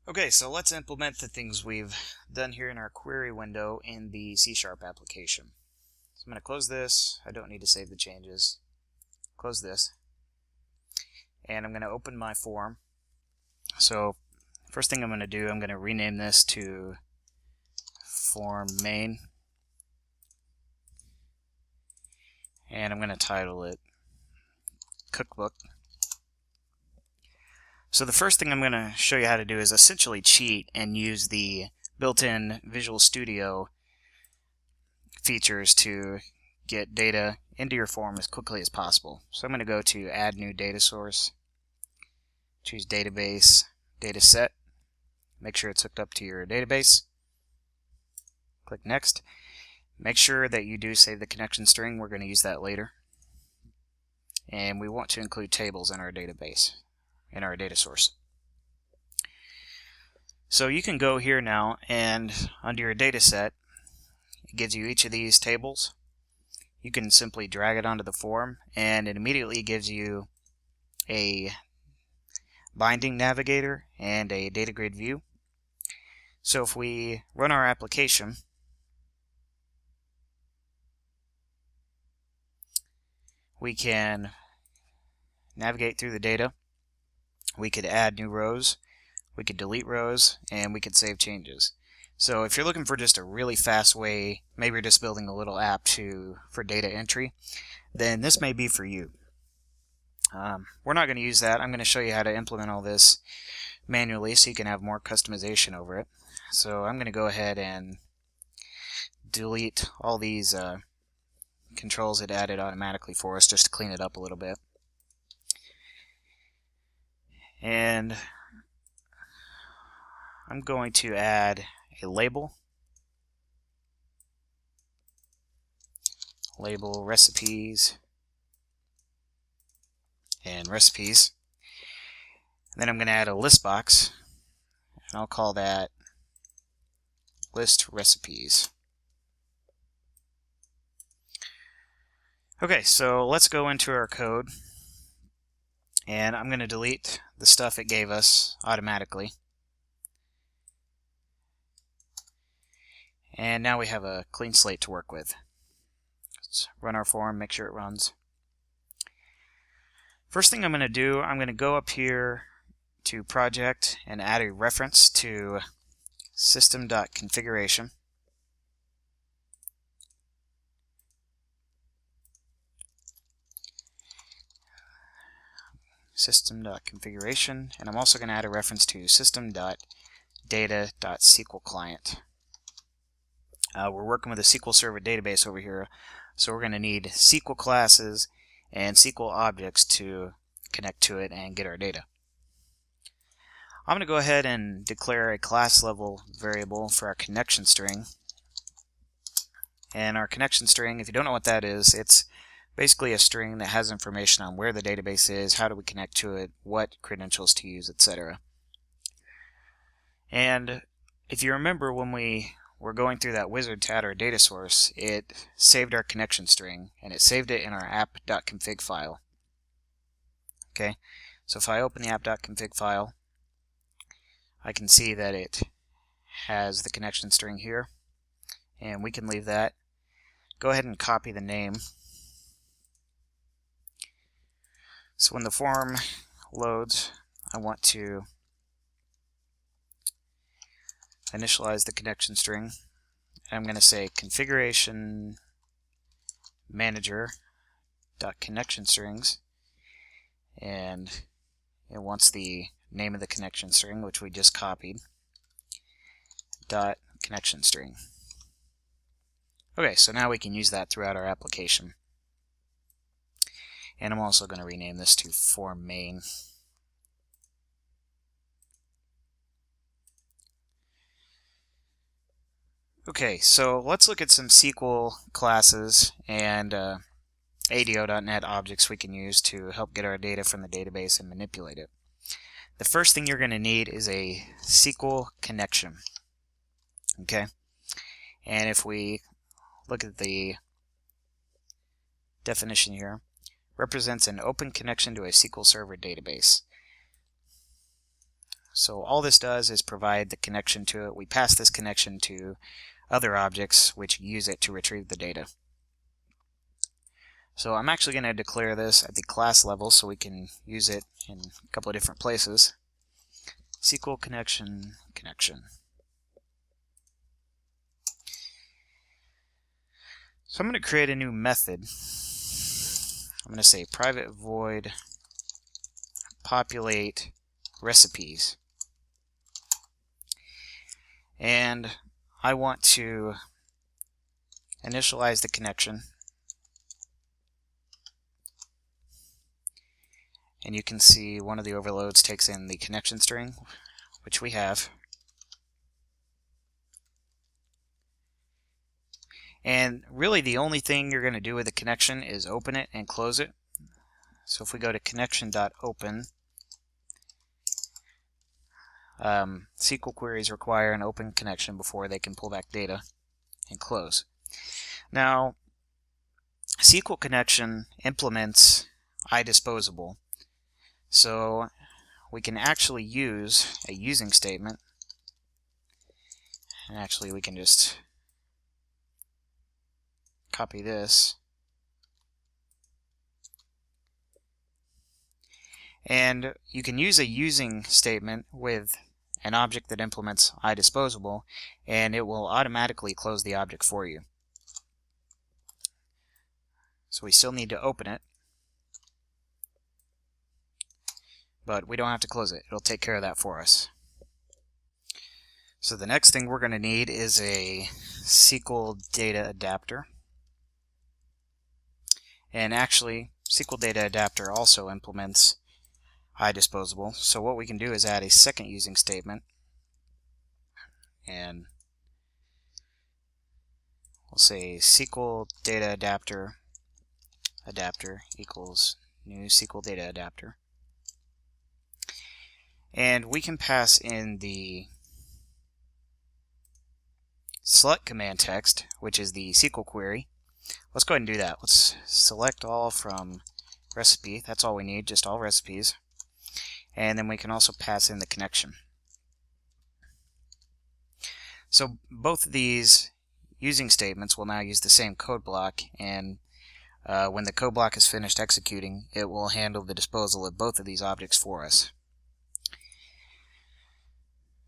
Okay, so let's implement the things we've done here in our query window in the C# application. So I'm going to close this. I don't need to save the changes. Close this. And I'm going to open my form. So first thing I'm going to do, I'm going to rename this to form main. And I'm going to title it cookbook. So the first thing I'm going to show you how to do is essentially cheat and use the built-in Visual Studio features to get data into your form as quickly as possible. So I'm going to go to Add New Data Source, choose Database, Dataset, make sure it's hooked up to your database, click Next. Make sure that you do save the connection string. We're going to use that later. And we want to include tables in our database, in our data source. So you can go here now and under your data set, it gives you each of these tables. You can simply drag it onto the form and it immediately gives you a binding navigator and a data grid view. So if we run our application, we can navigate through the data. We could add new rows, we could delete rows, and we could save changes. So if you're looking for just a really fast way, maybe you're just building a little app for data entry, then this may be for you. We're not going to use that. I'm going to show you how to implement all this manually so you can have more customization over it. So I'm going to go ahead and delete all these controls it added automatically for us just to clean it up a little bit. And I'm going to add a label recipes and recipes. And then I'm going to add a list box and I'll call that list recipes. Okay, so let's go into our code. And I'm going to delete the stuff it gave us automatically. And now we have a clean slate to work with. Let's run our form, make sure it runs. First thing I'm going to do, I'm going to go up here to Project and add a reference to system.configuration. System.configuration, and I'm also going to add a reference to system.data.SqlClient. We're working with a SQL Server database over here, so we're going to need SQL classes and SQL objects to connect to it and get our data. I'm going to go ahead and declare a class level variable for our connection string. And our connection string, if you don't know what that is, it's basically a string that has information on where the database is, how do we connect to it, what credentials to use, etc. And if you remember when we were going through that wizard to add our data source, it saved our connection string and it saved it in our app.config file. Okay, so if I open the app.config file, I can see that it has the connection string here, and we can leave that. Go ahead and copy the name. So when the form loads, I want to initialize the connection string. I'm going to say configuration manager.connection strings, and it wants the name of the connection string, which we just copied, dot connection string. Okay, so now we can use that throughout our application. And I'm also going to rename this to form main. Okay, so let's look at some SQL classes and ADO.NET objects we can use to help get our data from the database and manipulate it. The first thing you're going to need is a SqlConnection. Okay, and if we look at the definition here, represents an open connection to a SQL Server database. So all this does is provide the connection to it. We pass this connection to other objects which use it to retrieve the data. So I'm actually going to declare this at the class level so we can use it in a couple of different places. SqlConnection connection. So I'm going to create a new method. I'm going to say private void populate recipes. And I want to initialize the connection. And you can see one of the overloads takes in the connection string, which we have. And really the only thing you're going to do with the connection is open it and close it. So if we go to connection.open, SQL queries require an open connection before they can pull back data and close. Now, SqlConnection implements iDisposable. So we can actually use a using statement, and actually we can just copy this, and you can use a using statement with an object that implements iDisposable, and it will automatically close the object for you. So we still need to open it, but we don't have to close it. It'll take care of that for us. So the next thing we're going to need is a SqlDataAdapter. And actually, SqlDataAdapter also implements iDisposable. So what we can do is add a second using statement, and we'll say SqlDataAdapter adapter equals new SqlDataAdapter. And we can pass in the select command text, which is the SQL query. Let's go ahead and do that. Let's select all from recipe. That's all we need, just all recipes. And then we can also pass in the connection. So both of these using statements will now use the same code block, and when the code block is finished executing, it will handle the disposal of both of these objects for us.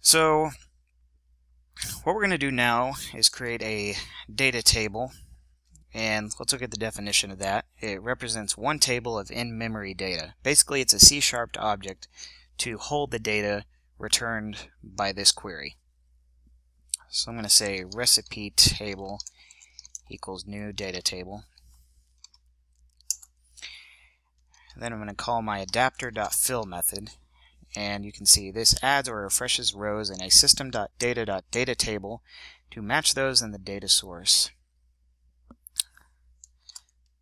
So what we're going to do now is create a data table, and let's look at the definition of that. It represents one table of in-memory data. Basically, it's a C# object to hold the data returned by this query. So I'm going to say recipe table equals new data table. And then I'm going to call my adapter.fill method, and you can see this adds or refreshes rows in a system.data.data table to match those in the data source.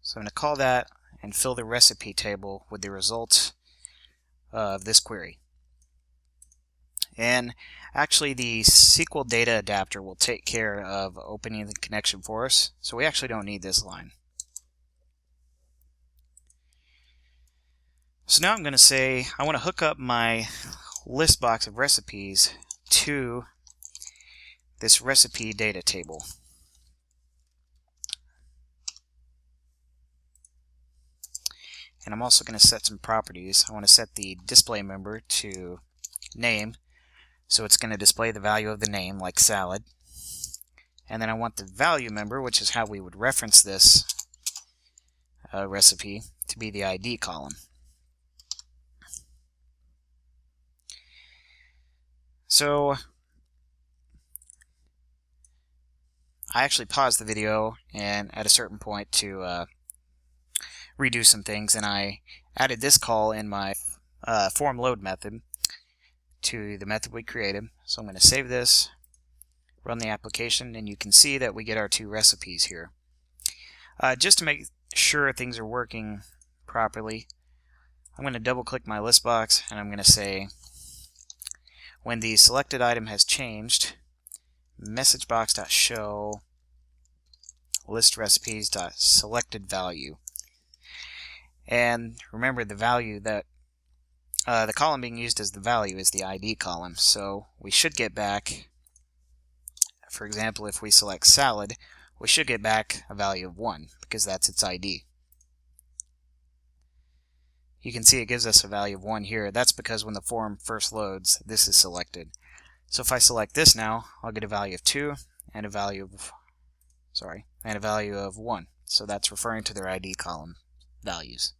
So I'm going to call that and fill the recipe table with the results of this query. And actually the SqlDataAdapter will take care of opening the connection for us, so we actually don't need this line. So now I'm going to say I want to hook up my list box of recipes to this recipe data table. And I'm also going to set some properties. I want to set the display member to name, so it's going to display the value of the name, like salad. And then I want the value member, which is how we would reference this recipe, to be the ID column. So I actually paused the video and at a certain point to redo some things, and I added this call in my form load method to the method we created. So I'm going to save this, run the application, and you can see that we get our two recipes here. Just to make sure things are working properly, I'm going to double click my list box, and I'm going to say when the selected item has changed, messagebox.show listRecipes.selectedValue. And remember, the value that the column being used as the value is the ID column, so we should get back, for example, if we select salad, we should get back a value of 1 because that's its ID. You can see it gives us a value of 1 here. That's because when the form first loads, this is selected. So if I select this now, I'll get a value of 2 and a value of 1. So that's referring to their ID column values.